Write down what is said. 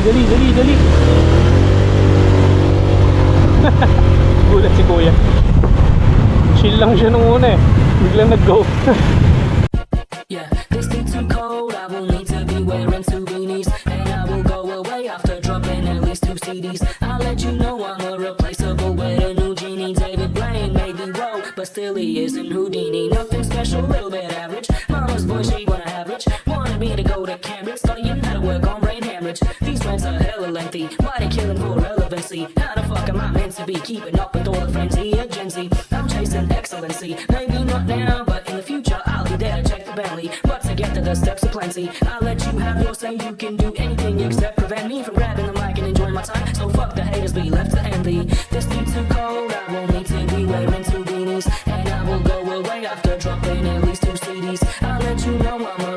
dali, dali, dali. Gulat si kuya. Chill lang siya nung una eh. Biglang nag-go. Yeah, this be too cold. I will need to be wearing two beanies, and I will go away after dropping at least 2 CDs. I'll let you know I'm irreplaceable with a new genie. David Blaine made me roll, but still he isn't Houdini. Nothing special, little bit average. Mama's boy, she wanna have rich. Wanted me to go to Cambridge, studying how to work on brain hemorrhage. These rents are hella lengthy. Why they killing for relevancy? How the fuck am I meant to be keeping up with all the frenzy of Gen Z? I'm chasing excellency. Maybe not now, but in the future I'll be there to check the Bentley. But to get to the steps are plenty. I'll let you have your say. You can do anything except prevent me from grabbing the mic and enjoying my time. So fuck the haters, be left to envy. This be too cold. I won't need to be wearing two beanies, and I will go away after dropping at least 2 CDs. I'll let you know I'm